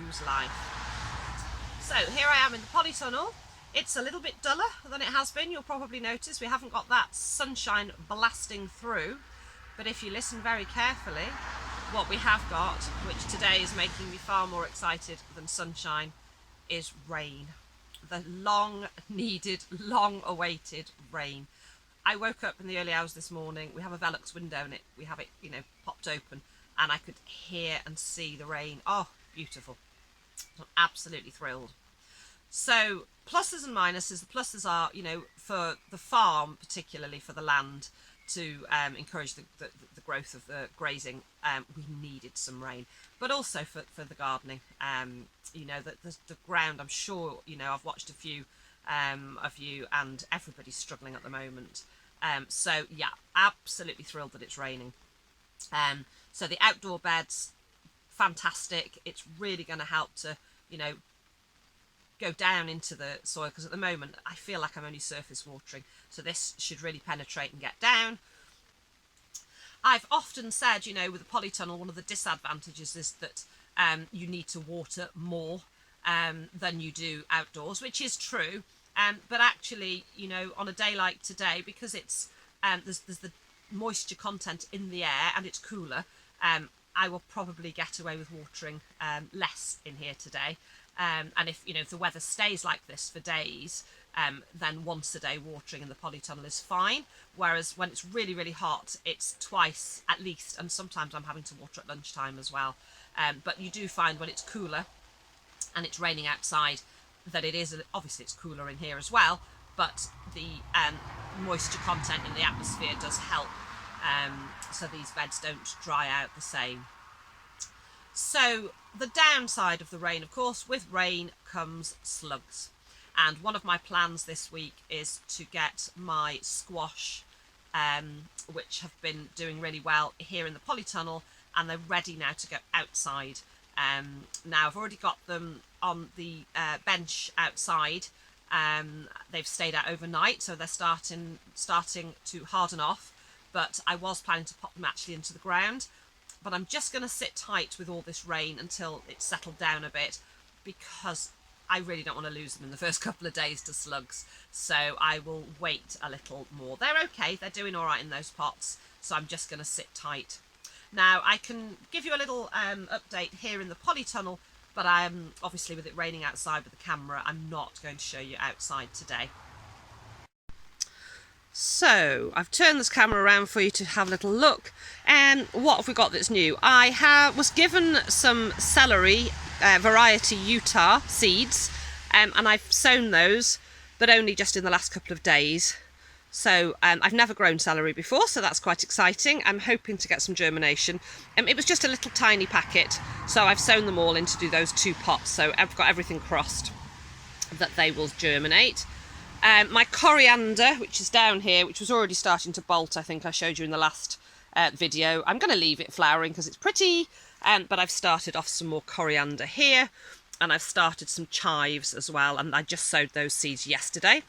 choose life. So here I am in the polytunnel. It's a little bit duller than it has been. You'll probably notice we haven't got that sunshine blasting through, but if you listen very carefully, what we have got, which today is making me far more excited than sunshine, is rain. The long needed, long awaited rain. I woke up in the early hours this morning. We have a Velux window and we have it, popped open, and I could hear and see the rain. Oh, beautiful. I'm absolutely thrilled. So pluses and minuses. The pluses are, for the farm, particularly for the land, to encourage the growth of the grazing, we needed some rain. But also for the gardening, the ground, I'm sure, I've watched a few of you, and everybody's struggling at the moment. So yeah, absolutely thrilled that it's raining. So the outdoor beds, fantastic. It's really going to help to, go down into the soil, because at the moment I feel like I'm only surface watering, so this should really penetrate and get down. I've often said, with the polytunnel, one of the disadvantages is that you need to water more than you do outdoors, which is true. But actually, on a day like today, because it's there's the moisture content in the air and it's cooler, I will probably get away with watering less in here today. And if the weather stays like this for days, then once a day watering in the polytunnel is fine. Whereas when it's really, really hot, it's twice at least, and sometimes I'm having to water at lunchtime as well. But you do find when it's cooler and it's raining outside that it is, obviously it's cooler in here as well, but the moisture content in the atmosphere does help, so these beds don't dry out the same. So the downside of the rain, of course, with rain comes slugs. And one of my plans this week is to get my squash, which have been doing really well here in the polytunnel, and they're ready now to go outside. Now I've already got them on the bench outside. They've stayed out overnight, so they're starting to harden off, but I was planning to pop them actually into the ground. But I'm just going to sit tight with all this rain until it's settled down a bit, because I really don't want to lose them in the first couple of days to slugs. So I will wait a little more. They're okay, they're doing all right in those pots, so I'm just going to sit tight. Now I can give you a little update here in the polytunnel, but I'm obviously, with it raining outside with the camera, I'm not going to show you outside today. So I've turned this camera around for you to have a little look, and what have we got that's new? I was given some celery variety Utah seeds, and I've sown those, but only just in the last couple of days. So I've never grown celery before, so that's quite exciting. I'm hoping to get some germination. It was just a little tiny packet, so I've sown them all in to do those 2 pots, so I've got everything crossed that they will germinate. My coriander, which is down here, which was already starting to bolt, I think I showed you in the last video. I'm going to leave it flowering because it's pretty, but I've started off some more coriander here, and I've started some chives as well, and I just sowed those seeds yesterday.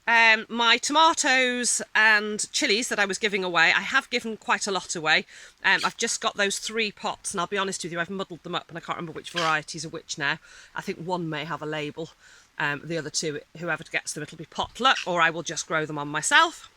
My tomatoes and chilies that I was giving away, I have given quite a lot away. I've just got those 3 pots, and I'll be honest with you, I've muddled them up and I can't remember which varieties are which now. I think one may have a label. The other 2, whoever gets them, it'll be potluck, or I will just grow them on myself.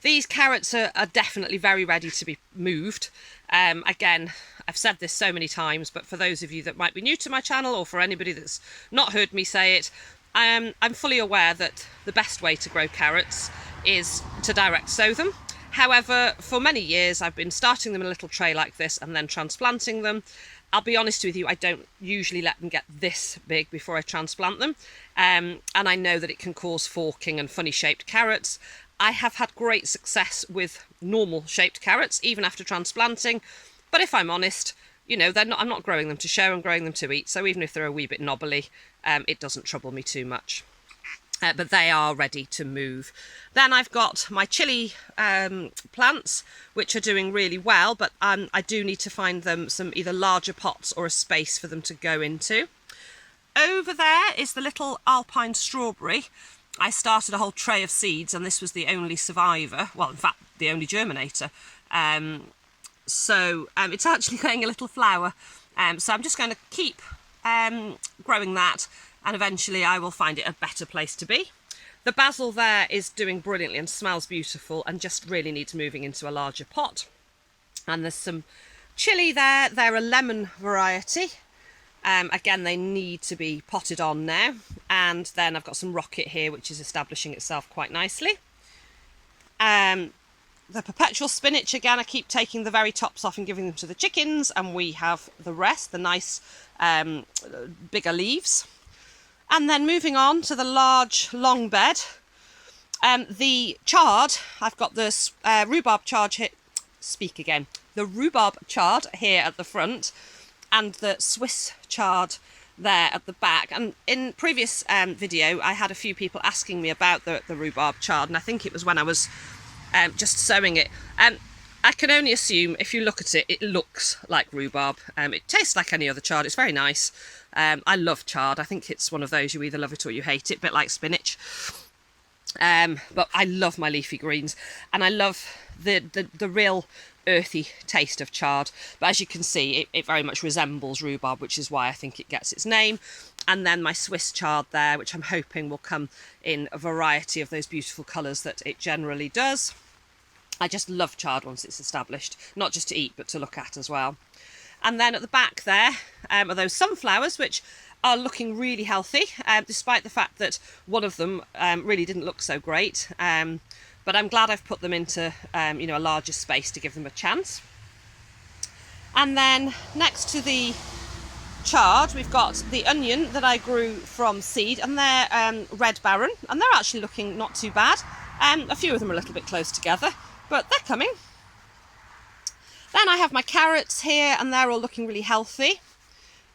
These carrots are definitely very ready to be moved. Again, I've said this so many times, but for those of you that might be new to my channel, or for anybody that's not heard me say it, I'm fully aware that the best way to grow carrots is to direct sow them. However, for many years I've been starting them in a little tray like this and then transplanting them. I'll be honest with you, I don't usually let them get this big before I transplant them. And I know that it can cause forking and funny shaped carrots. I have had great success with normal shaped carrots, even after transplanting. But if I'm honest, I'm not growing them to show, I'm growing them to eat. So even if they're a wee bit knobbly, it doesn't trouble me too much. But they are ready to move. Then I've got my chilli plants, which are doing really well, but I do need to find them some either larger pots or a space for them to go into. Over there is the little alpine strawberry. I started a whole tray of seeds, and this was the only survivor, well, in fact, the only germinator. So it's actually laying a little flower. So I'm just going to keep growing that, and eventually I will find it a better place to be. The basil there is doing brilliantly and smells beautiful and just really needs moving into a larger pot. And there's some chilli there. They're a lemon variety. Again, they need to be potted on now. And then I've got some rocket here, which is establishing itself quite nicely. The perpetual spinach, again, I keep taking the very tops off and giving them to the chickens, and we have the rest, the nice bigger leaves. And then moving on to the large long bed, the chard, I've got this rhubarb chard here, the rhubarb chard here at the front, and the Swiss chard there at the back. And in previous video, I had a few people asking me about the rhubarb chard, and I think it was when I was just sowing it. I can only assume, if you look at it, it looks like rhubarb. It tastes like any other chard. It's very nice. I love chard. I think it's one of those, you either love it or you hate it, a bit like spinach. But I love my leafy greens, and I love the real earthy taste of chard. But as you can see, it very much resembles rhubarb, which is why I think it gets its name. And then my Swiss chard there, which I'm hoping will come in a variety of those beautiful colours that it generally does. I just love chard once it's established, not just to eat, but to look at as well. And then at the back there are those sunflowers, which are looking really healthy, despite the fact that one of them really didn't look so great. But I'm glad I've put them into a larger space to give them a chance. And then next to the chard, we've got the onion that I grew from seed, and they're Red Baron, and they're actually looking not too bad. A few of them are a little bit close together, but they're coming. Then I have my carrots here, and they're all looking really healthy.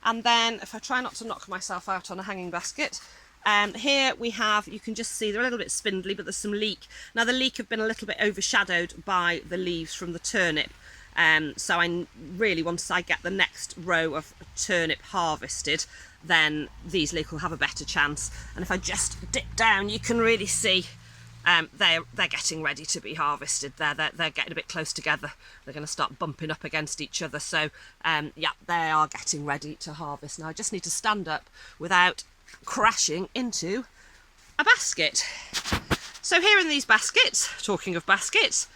And then, if I try not to knock myself out on a hanging basket, here we have, you can just see they're a little bit spindly, but there's some leek. Now the leek have been a little bit overshadowed by the leaves from the turnip. So I really, once I get the next row of turnip harvested, then these leek will have a better chance. And if I just dip down, you can really see they're getting ready to be harvested. They're getting a bit close together. They're going to start bumping up against each other. So yeah, they are getting ready to harvest. Now I just need to stand up without crashing into a basket. So here in these baskets, talking of baskets,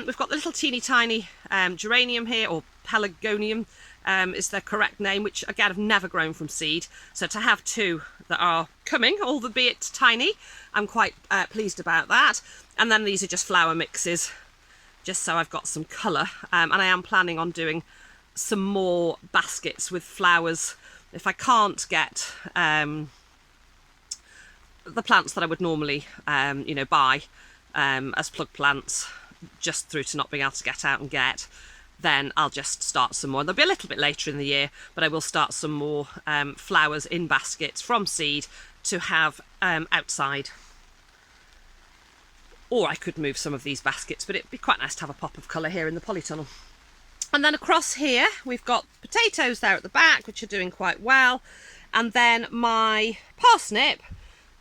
we've got the little teeny tiny geranium here, or pelargonium is the correct name, which again I've never grown from seed. So to have two that are coming, albeit tiny, I'm quite pleased about that. And then these are just flower mixes, just so I've got some colour. And I am planning on doing some more baskets with flowers. If I can't get the plants that I would normally buy as plug plants, just through to not being able to get out and get, then I'll just start some more. They'll be a little bit later in the year, but I will start some more flowers in baskets from seed to have outside. Or I could move some of these baskets, but it'd be quite nice to have a pop of colour here in the polytunnel. And then across here, we've got potatoes there at the back, which are doing quite well. And then my parsnip,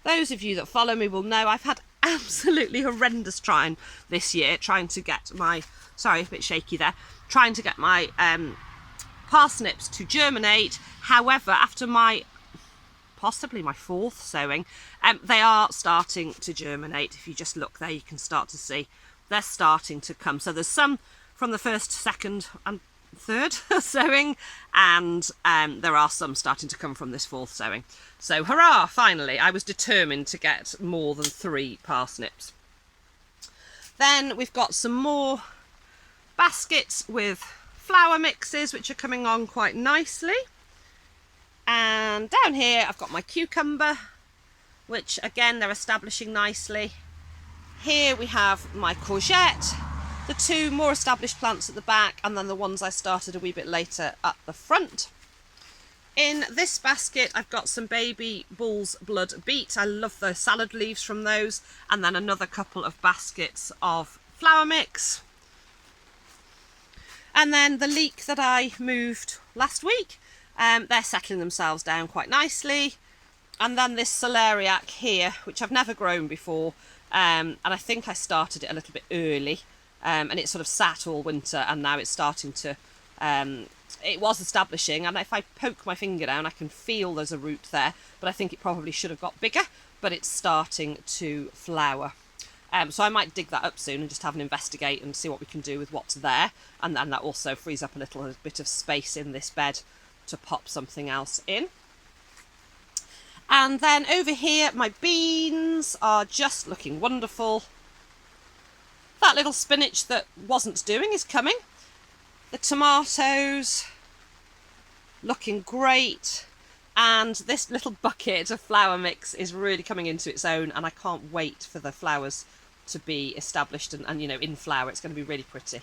those of you that follow me will know I've had absolutely horrendous time this year trying to get my, sorry, a bit shaky there, trying to get my parsnips to germinate. However, after possibly my fourth sowing, they are starting to germinate. If you just look there, you can start to see they're starting to come. So there's some from the first, second and third sowing, and there are some starting to come from this fourth sowing. So hurrah, finally. I was determined to get more than 3 parsnips. Then we've got some more baskets with flower mixes, which are coming on quite nicely. And down here I've got my cucumber, which again they're establishing nicely. Here we have my courgette, the 2 more established plants at the back, and then the ones I started a wee bit later at the front. In this basket I've got some baby bull's blood beet. I love the salad leaves from those, and then another couple of baskets of flower mix. And then the leek that I moved last week, they're settling themselves down quite nicely. And then this celeriac here, which I've never grown before, and I think I started it a little bit early, and it sort of sat all winter, and now it's starting to it was establishing, and if I poke my finger down I can feel there's a root there, but I think it probably should have got bigger, but it's starting to flower. So I might dig that up soon and just have an investigate and see what we can do with what's there, and then that also frees up a little bit of space in this bed to pop something else in. And then over here my beans are just looking wonderful. That little spinach that wasn't doing is coming. The tomatoes looking great, and this little bucket of flour mix is really coming into its own, and I can't wait for the flowers to be established and you know, in flower. It's going to be really pretty.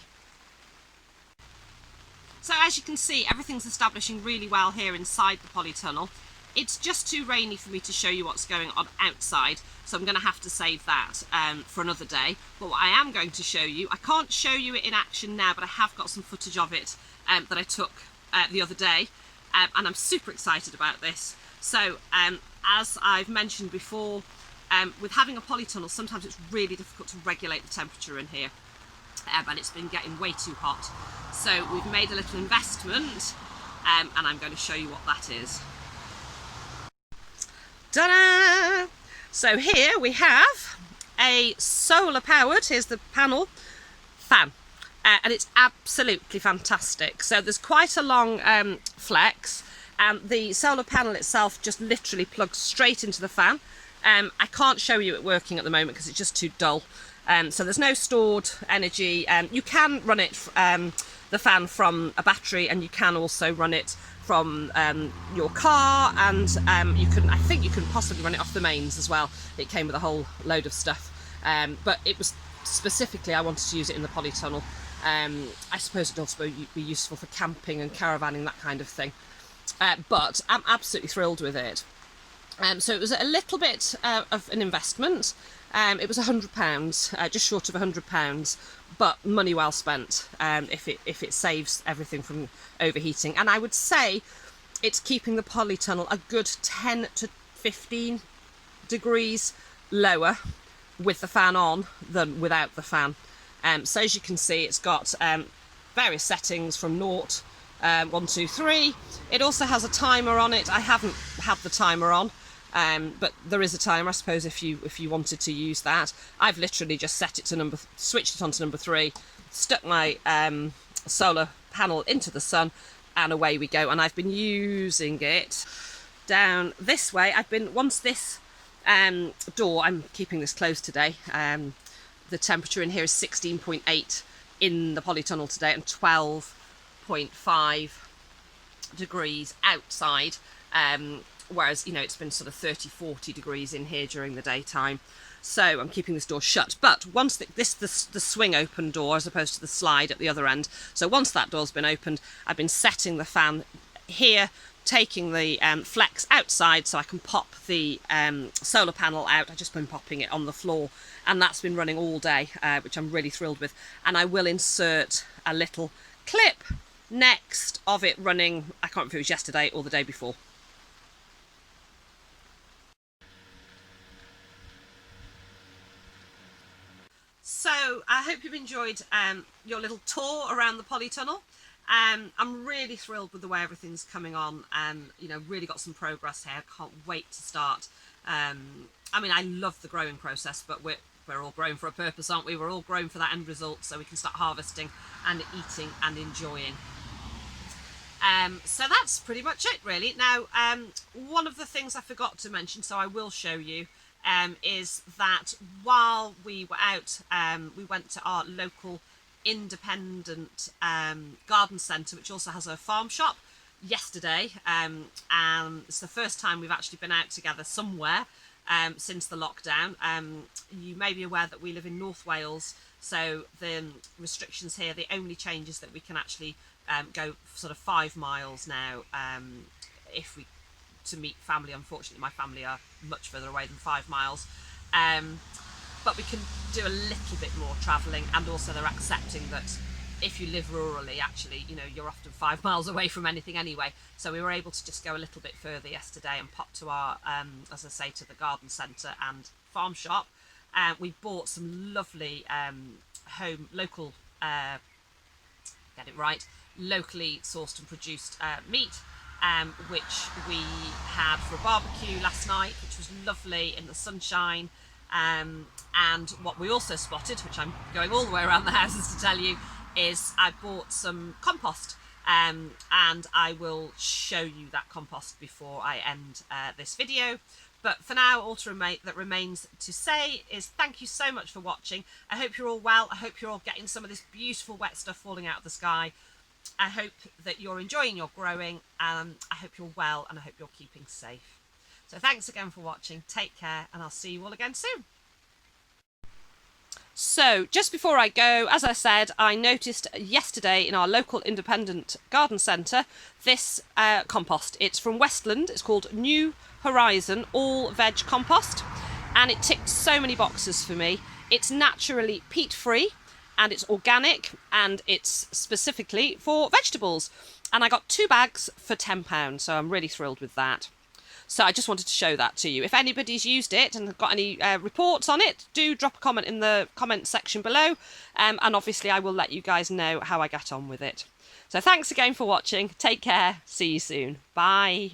So as you can see, everything's establishing really well here inside the polytunnel. It's just too rainy for me to show you what's going on outside, so I'm going to have to save that for another day. But what I am going to show you, I can't show you it in action now, but I have got some footage of it that I took the other day, and I'm super excited about this. So as I've mentioned before, with having a polytunnel, sometimes it's really difficult to regulate the temperature in here, and it's been getting way too hot. So we've made a little investment, and I'm going to show you what that is. Ta-da! So here we have a solar powered, here's the panel, fan, and it's absolutely fantastic. So there's quite a long flex, and the solar panel itself just literally plugs straight into the fan. I can't show you it working at the moment because it's just too dull. So there's no stored energy. You can run it, the fan, from a battery, and you can also run it from your car, and I think you can possibly run it off the mains as well. It came with a whole load of stuff, but it was specifically, I wanted to use it in the polytunnel. I suppose it'd also be useful for camping and caravanning, that kind of thing, but I'm absolutely thrilled with it. So it was a little bit of an investment. It was £100, just short of £100, but money well spent if it saves everything from overheating. And I would say it's keeping the polytunnel a good 10 to 15 degrees lower with the fan on than without the fan. So as you can see, it's got various settings from 0, 1, 2, 3. It also has a timer on it. I haven't had the timer on. But there is a timer, I suppose, if you wanted to use that. I've literally just set it to switched it on to number 3, stuck my solar panel into the sun, and away we go. And I've been using it down this way. Once this door, I'm keeping this closed today, the temperature in here is 16.8 in the polytunnel today, and 12.5 degrees outside. Whereas, you know, it's been sort of 30-40 degrees in here during the daytime. So I'm keeping this door shut. But once the swing open door, as opposed to the slide at the other end, so once that door's been opened, I've been setting the fan here, taking the flex outside so I can pop the solar panel out. I've just been popping it on the floor, and that's been running all day, which I'm really thrilled with. And I will insert a little clip next of it running, I can't remember if it was yesterday or the day before. So I hope you've enjoyed your little tour around the polytunnel. I'm really thrilled with the way everything's coming on. You know, really got some progress here. Can't wait to start. I mean, I love the growing process, but we're all grown for a purpose, aren't we? We're all grown for that end result, so we can start harvesting and eating and enjoying. So that's pretty much it, really. Now, one of the things I forgot to mention, so I will show you, is that while we were out, we went to our local independent garden centre, which also has a farm shop, yesterday, and it's the first time we've actually been out together somewhere since the lockdown. You may be aware that we live in North Wales, so the restrictions here, the only change is that we can actually go sort of 5 miles now to meet family. Unfortunately, my family are much further away than 5 miles, but we can do a little bit more travelling, and also they're accepting that if you live rurally, actually, you know, you're often 5 miles away from anything anyway. So we were able to just go a little bit further yesterday and pop to our, as I say, to the garden centre and farm shop. We bought locally sourced and produced meat, which we had for a barbecue last night, which was lovely in the sunshine. And what we also spotted, which I'm going all the way around the houses to tell you, is I bought some compost, and I will show you that compost before I end this video. But for now, all that remains to say is thank you so much for watching. I hope you're all well. I hope you're all getting some of this beautiful wet stuff falling out of the sky. I hope that you're enjoying your growing. I hope you're well, and I hope you're keeping safe. So thanks again for watching. Take care, and I'll see you all again soon. So just before I go, as I said, I noticed yesterday in our local independent garden centre this compost. It's from Westland. It's called New Horizon All Veg Compost, and it ticked so many boxes for me. It's naturally peat free, and it's organic, and it's specifically for vegetables. And I got 2 bags for £10, so I'm really thrilled with that. So I just wanted to show that to you. If anybody's used it and got any reports on it, do drop a comment in the comment section below. And obviously I will let you guys know how I get on with it. So thanks again for watching. Take care. See you soon. Bye.